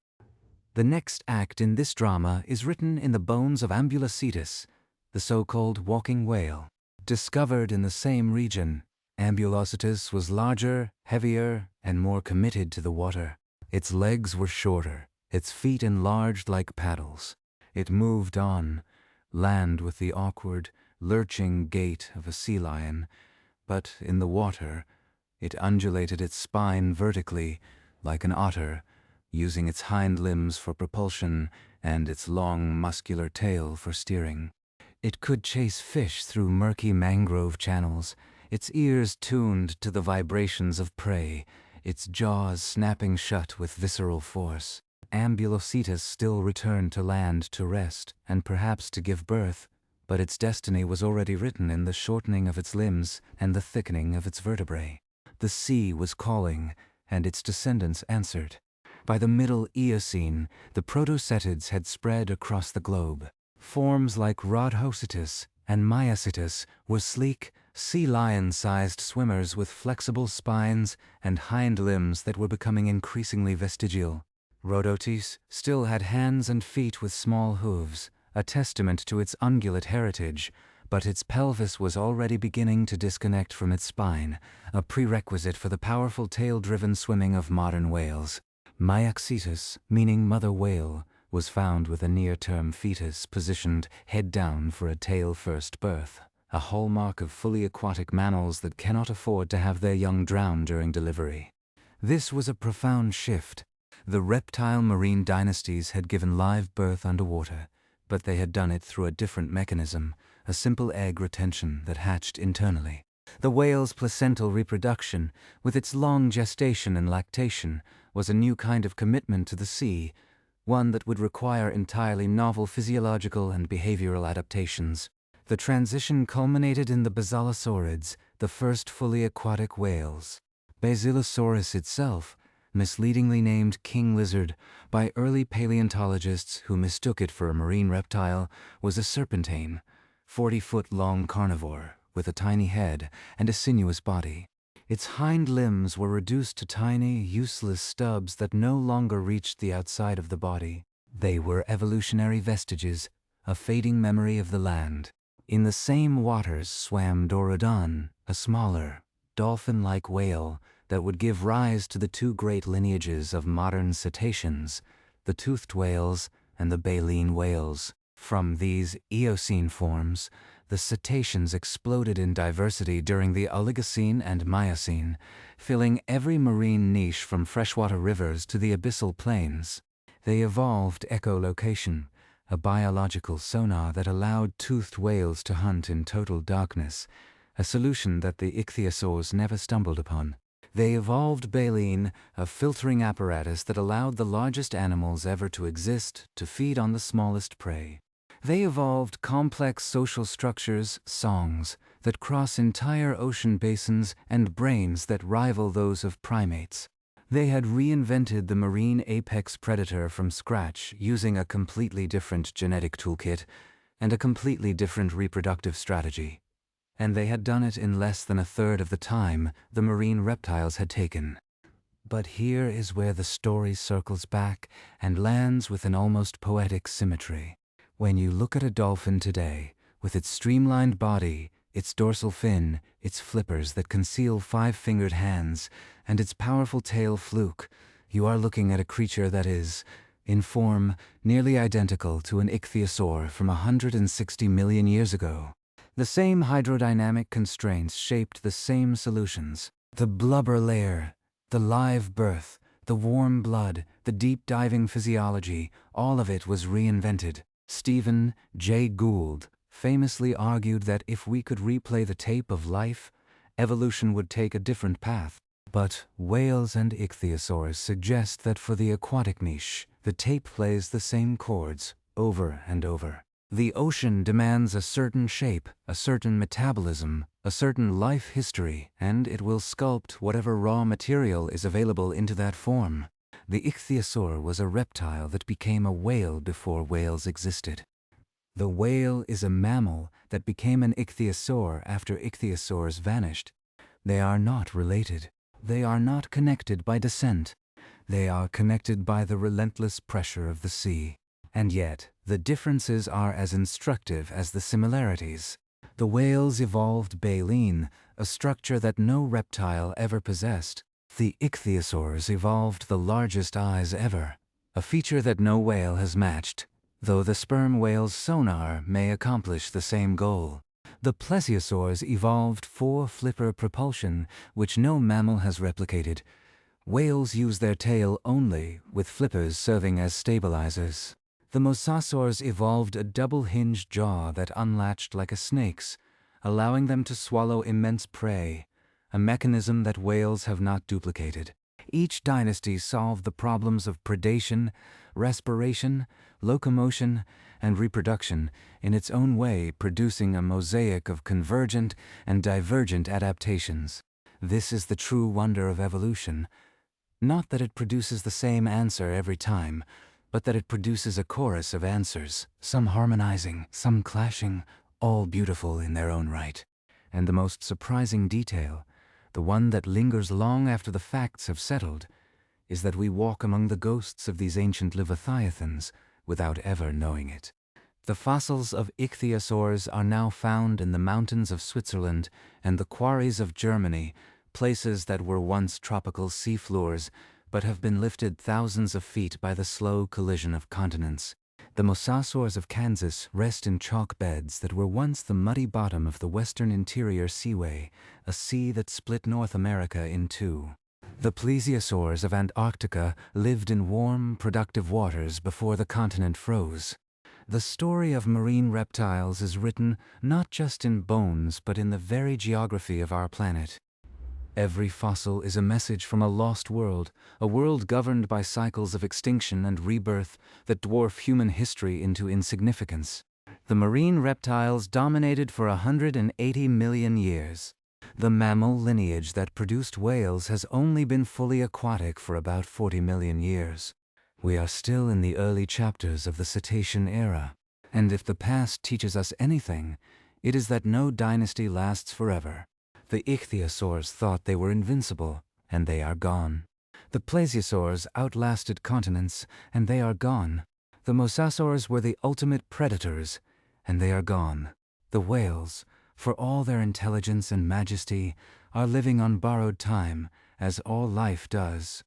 The next act in this drama is written in the bones of Ambulocetus, the so-called walking whale. Discovered in the same region, Ambulocetus was larger, heavier, and more committed to the water. Its legs were shorter, its feet enlarged like paddles. It moved on land with the awkward, lurching gait of a sea lion, but in the water, it undulated its spine vertically like an otter, using its hind limbs for propulsion and its long, muscular tail for steering. It could chase fish through murky mangrove channels, its ears tuned to the vibrations of prey, its jaws snapping shut with visceral force. Ambulocetus still returned to land to rest and perhaps to give birth, but its destiny was already written in the shortening of its limbs and the thickening of its vertebrae. The sea was calling, and its descendants answered. By the Middle Eocene, the protocetids had spread across the globe. Forms like Rhodhocetus and Myocetus were sleek, sea lion-sized swimmers with flexible spines and hind limbs that were becoming increasingly vestigial. Rhodotes still had hands and feet with small hooves, a testament to its ungulate heritage, but its pelvis was already beginning to disconnect from its spine, a prerequisite for the powerful tail-driven swimming of modern whales. Myocetus, meaning mother whale, was found with a near-term fetus positioned head down for a tail-first birth, a hallmark of fully aquatic mammals that cannot afford to have their young drown during delivery. This was a profound shift. The reptile marine dynasties had given live birth underwater, but they had done it through a different mechanism, a simple egg retention that hatched internally. The whale's placental reproduction, with its long gestation and lactation, was a new kind of commitment to the sea, one that would require entirely novel physiological and behavioral adaptations. The transition culminated in the Basilosaurids, the first fully aquatic whales. Basilosaurus itself, misleadingly named king lizard by early paleontologists who mistook it for a marine reptile, was a serpentine, 40-foot-long carnivore with a tiny head and a sinuous body. Its hind limbs were reduced to tiny, useless stubs that no longer reached the outside of the body. They were evolutionary vestiges, a fading memory of the land. In the same waters swam Dorodon, a smaller, dolphin-like whale that would give rise to the two great lineages of modern cetaceans, the toothed whales and the baleen whales. From these Eocene forms, the cetaceans exploded in diversity during the Oligocene and Miocene, filling every marine niche from freshwater rivers to the abyssal plains. They evolved echolocation, a biological sonar that allowed toothed whales to hunt in total darkness, a solution that the ichthyosaurs never stumbled upon. They evolved baleen, a filtering apparatus that allowed the largest animals ever to exist to feed on the smallest prey. They evolved complex social structures, songs, that cross entire ocean basins and brains that rival those of primates. They had reinvented the marine apex predator from scratch using a completely different genetic toolkit and a completely different reproductive strategy. And they had done it in less than a third of the time the marine reptiles had taken. But here is where the story circles back and lands with an almost poetic symmetry. When you look at a dolphin today, with its streamlined body, its dorsal fin, its flippers that conceal five-fingered hands, and its powerful tail fluke, you are looking at a creature that is, in form, nearly identical to an ichthyosaur from 160 million years ago. The same hydrodynamic constraints shaped the same solutions. The blubber layer, the live birth, the warm blood, the deep-diving physiology, all of it was reinvented. Stephen Jay Gould famously argued that if we could replay the tape of life, evolution would take a different path. But whales and ichthyosaurs suggest that for the aquatic niche, the tape plays the same chords over and over. The ocean demands a certain shape, a certain metabolism, a certain life history, and it will sculpt whatever raw material is available into that form. The ichthyosaur was a reptile that became a whale before whales existed. The whale is a mammal that became an ichthyosaur after ichthyosaurs vanished. They are not related. They are not connected by descent. They are connected by the relentless pressure of the sea. And yet, the differences are as instructive as the similarities. The whales evolved baleen, a structure that no reptile ever possessed. The ichthyosaurs evolved the largest eyes ever, a feature that no whale has matched, though the sperm whale's sonar may accomplish the same goal. The plesiosaurs evolved four-flipper propulsion, which no mammal has replicated. Whales use their tail only, with flippers serving as stabilizers. The mosasaurs evolved a double-hinged jaw that unlatched like a snake's, allowing them to swallow immense prey, a mechanism that whales have not duplicated. Each dynasty solved the problems of predation, respiration, locomotion, and reproduction in its own way, producing a mosaic of convergent and divergent adaptations. This is the true wonder of evolution. Not that it produces the same answer every time, but that it produces a chorus of answers, some harmonizing, some clashing, all beautiful in their own right. And the most surprising detail, the one that lingers long after the facts have settled, is that we walk among the ghosts of these ancient leviathans without ever knowing it. The fossils of ichthyosaurs are now found in the mountains of Switzerland and the quarries of Germany, places that were once tropical seafloors but have been lifted thousands of feet by the slow collision of continents. The mosasaurs of Kansas rest in chalk beds that were once the muddy bottom of the western interior seaway, a sea that split North America in two. The plesiosaurs of Antarctica lived in warm, productive waters before the continent froze. The story of marine reptiles is written not just in bones but in the very geography of our planet. Every fossil is a message from a lost world, a world governed by cycles of extinction and rebirth that dwarf human history into insignificance. The marine reptiles dominated for 180 million years. The mammal lineage that produced whales has only been fully aquatic for about 40 million years. We are still in the early chapters of the cetacean era, and if the past teaches us anything, it is that no dynasty lasts forever. The ichthyosaurs thought they were invincible, and they are gone. The plesiosaurs outlasted continents, and they are gone. The mosasaurs were the ultimate predators, and they are gone. The whales, for all their intelligence and majesty, are living on borrowed time, as all life does.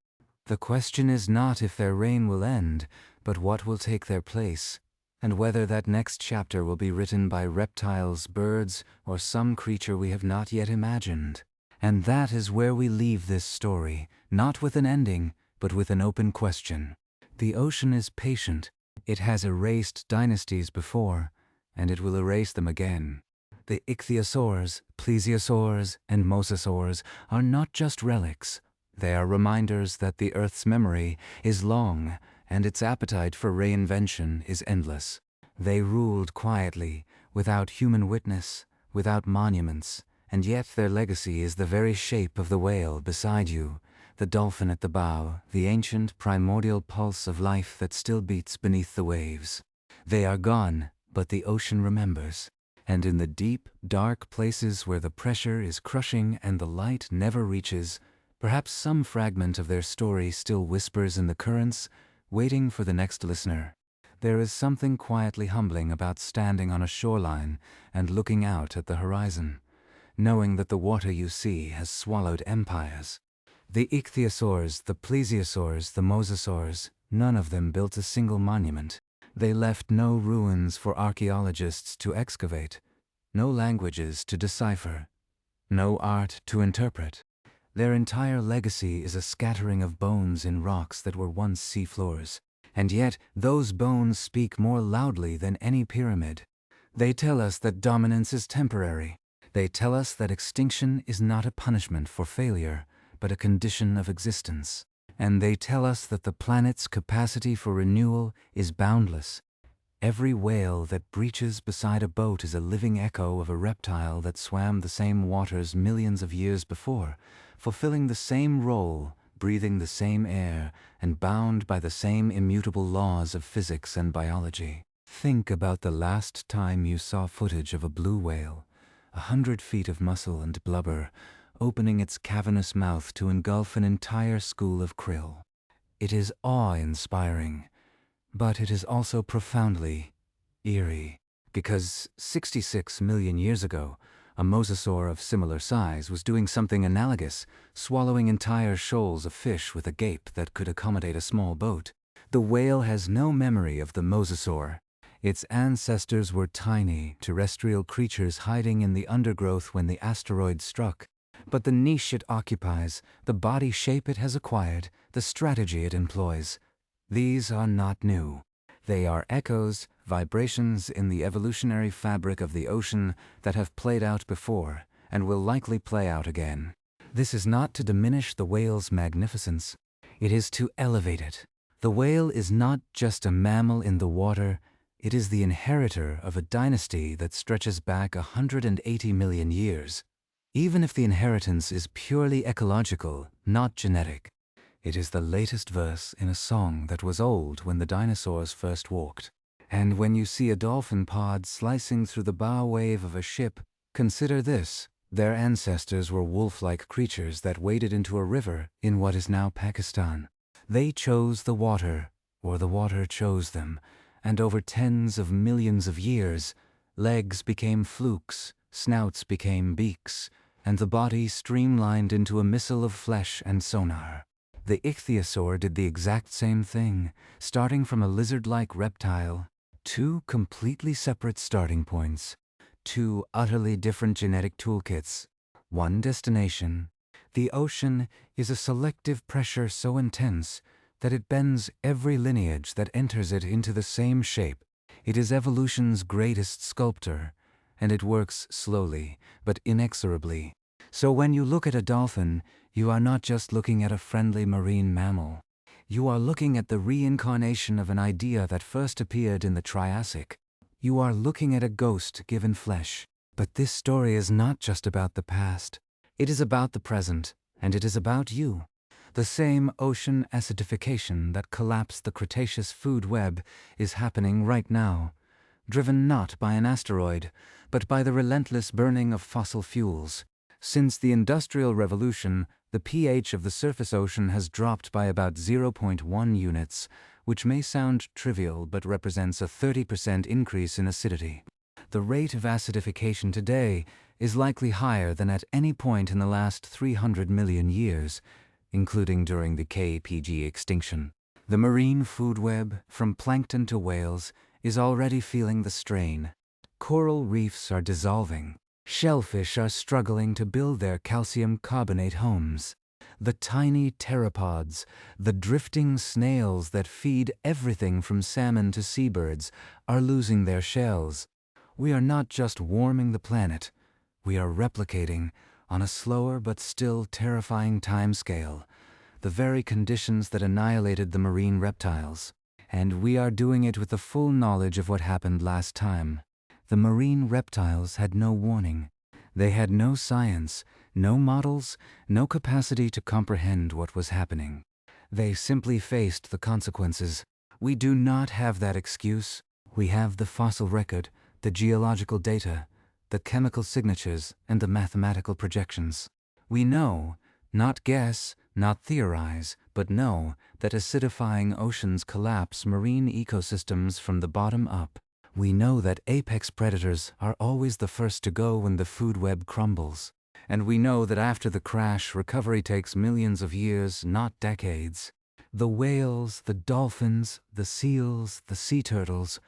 The question is not if their reign will end, but what will take their place, and whether that next chapter will be written by reptiles, birds, or some creature we have not yet imagined. And that is where we leave this story, not with an ending, but with an open question. The ocean is patient. It has erased dynasties before, and it will erase them again. The ichthyosaurs, plesiosaurs, and mosasaurs are not just relics. They are reminders that the Earth's memory is long, and its appetite for reinvention is endless. They ruled quietly, without human witness, without monuments, and yet their legacy is the very shape of the whale beside you, the dolphin at the bow, the ancient primordial pulse of life that still beats beneath the waves. They are gone, but the ocean remembers. And in the deep, dark places where the pressure is crushing and the light never reaches, perhaps some fragment of their story still whispers in the currents, waiting for the next listener. There is something quietly humbling about standing on a shoreline and looking out at the horizon, knowing that the water you see has swallowed empires. The ichthyosaurs, the plesiosaurs, the mosasaurs, none of them built a single monument. They left no ruins for archaeologists to excavate, no languages to decipher, no art to interpret. Their entire legacy is a scattering of bones in rocks that were once seafloors. And yet, those bones speak more loudly than any pyramid. They tell us that dominance is temporary. They tell us that extinction is not a punishment for failure, but a condition of existence. And they tell us that the planet's capacity for renewal is boundless. Every whale that breaches beside a boat is a living echo of a reptile that swam the same waters millions of years before, fulfilling the same role, breathing the same air, and bound by the same immutable laws of physics and biology. Think about the last time you saw footage of a blue whale, 100 feet of muscle and blubber, opening its cavernous mouth to engulf an entire school of krill. It is awe-inspiring, but it is also profoundly eerie, because 66 million years ago, a mosasaur of similar size was doing something analogous, swallowing entire shoals of fish with a gape that could accommodate a small boat. The whale has no memory of the mosasaur. Its ancestors were tiny, terrestrial creatures hiding in the undergrowth when the asteroid struck. But the niche it occupies, the body shape it has acquired, the strategy it employs, these are not new. They are echoes, vibrations in the evolutionary fabric of the ocean that have played out before and will likely play out again. This is not to diminish the whale's magnificence. It is to elevate it. The whale is not just a mammal in the water. It is the inheritor of a dynasty that stretches back 180 million years. Even if the inheritance is purely ecological, not genetic, it is the latest verse in a song that was old when the dinosaurs first walked. And when you see a dolphin pod slicing through the bow wave of a ship, consider this. Their ancestors were wolf-like creatures that waded into a river in what is now Pakistan. They chose the water, or the water chose them, and over tens of millions of years, legs became flukes, snouts became beaks, and the body streamlined into a missile of flesh and sonar. The ichthyosaur did the exact same thing, starting from a lizard-like reptile. Two completely separate starting points, two utterly different genetic toolkits, one destination. The ocean is a selective pressure so intense that it bends every lineage that enters it into the same shape. It is evolution's greatest sculptor, and it works slowly, but inexorably. So when you look at a dolphin, you are not just looking at a friendly marine mammal. You are looking at the reincarnation of an idea that first appeared in the Triassic. You are looking at a ghost given flesh. But this story is not just about the past. It is about the present, and it is about you. The same ocean acidification that collapsed the Cretaceous food web is happening right now, driven not by an asteroid, but by the relentless burning of fossil fuels. Since the Industrial Revolution, the pH of the surface ocean has dropped by about 0.1 units, which may sound trivial but represents a 30% increase in acidity. The rate of acidification today is likely higher than at any point in the last 300 million years, including during the KPG extinction. The marine food web, from plankton to whales, is already feeling the strain. Coral reefs are dissolving. Shellfish are struggling to build their calcium carbonate homes. The tiny pteropods, the drifting snails that feed everything from salmon to seabirds, are losing their shells. We are not just warming the planet, we are replicating, on a slower but still terrifying timescale, the very conditions that annihilated the marine reptiles. And we are doing it with the full knowledge of what happened last time. The marine reptiles had no warning. They had no science, no models, no capacity to comprehend what was happening. They simply faced the consequences. We do not have that excuse. We have the fossil record, the geological data, the chemical signatures, and the mathematical projections. We know, not guess, not theorize, but know that acidifying oceans collapse marine ecosystems from the bottom up. We know that apex predators are always the first to go when the food web crumbles. And we know that after the crash, recovery takes millions of years, not decades. The whales, the dolphins, the seals, the sea turtles,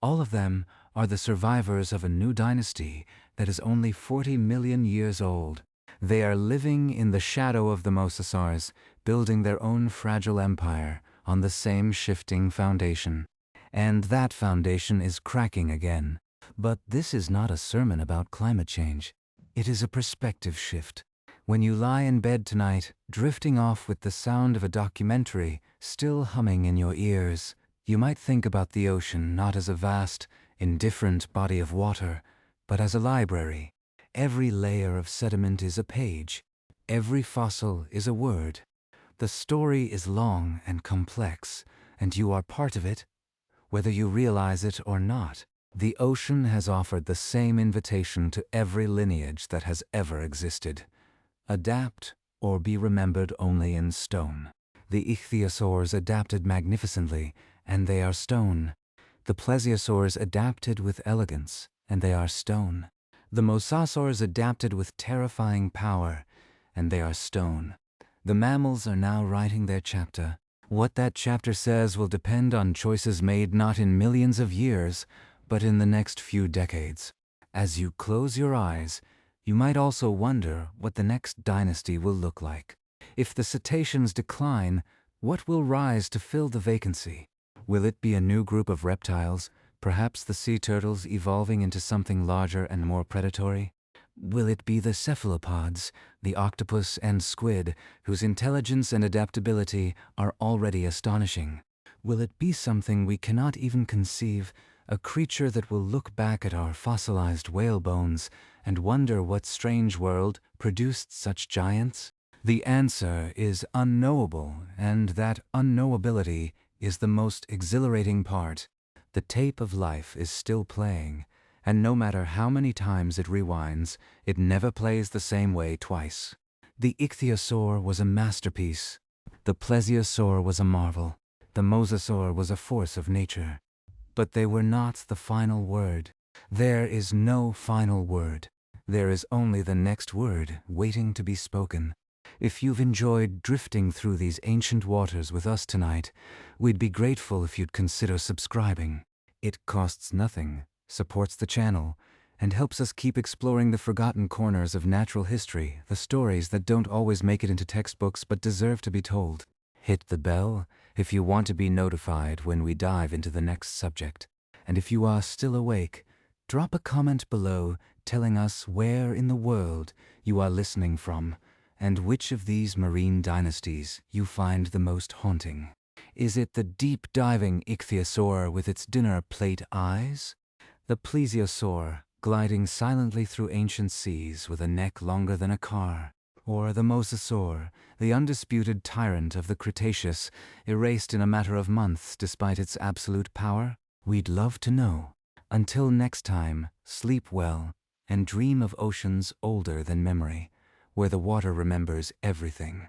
all of them are the survivors of a new dynasty that is only 40 million years old. They are living in the shadow of the mosasaurs, building their own fragile empire on the same shifting foundation. And that foundation is cracking again. But this is not a sermon about climate change. It is a perspective shift. When you lie in bed tonight, drifting off with the sound of a documentary still humming in your ears, you might think about the ocean not as a vast, indifferent body of water, but as a library. Every layer of sediment is a page. Every fossil is a word. The story is long and complex, and you are part of it. Whether you realize it or not, the ocean has offered the same invitation to every lineage that has ever existed. Adapt or be remembered only in stone. The ichthyosaurs adapted magnificently, and they are stone. The plesiosaurs adapted with elegance, and they are stone. The mosasaurs adapted with terrifying power, and they are stone. The mammals are now writing their chapter. What that chapter says will depend on choices made not in millions of years, but in the next few decades. As you close your eyes, you might also wonder what the next dynasty will look like. If the cetaceans decline, what will rise to fill the vacancy? Will it be a new group of reptiles, perhaps the sea turtles evolving into something larger and more predatory? Will it be the cephalopods, the octopus and squid, whose intelligence and adaptability are already astonishing? Will it be something we cannot even conceive, a creature that will look back at our fossilized whale bones and wonder what strange world produced such giants? The answer is unknowable, and that unknowability is the most exhilarating part. The tape of life is still playing, and no matter how many times it rewinds, it never plays the same way twice. The ichthyosaur was a masterpiece. The plesiosaur was a marvel. The mosasaur was a force of nature. But they were not the final word. There is no final word. There is only the next word waiting to be spoken. If you've enjoyed drifting through these ancient waters with us tonight, we'd be grateful if you'd consider subscribing. It costs nothing, supports the channel, and helps us keep exploring the forgotten corners of natural history, the stories that don't always make it into textbooks but deserve to be told. Hit the bell if you want to be notified when we dive into the next subject. And if you are still awake, drop a comment below telling us where in the world you are listening from and which of these marine dynasties you find the most haunting. Is it the deep-diving ichthyosaur with its dinner plate eyes? The plesiosaur, gliding silently through ancient seas with a neck longer than a car? Or the mosasaur, the undisputed tyrant of the Cretaceous, erased in a matter of months despite its absolute power? We'd love to know. Until next time, sleep well and dream of oceans older than memory, where the water remembers everything.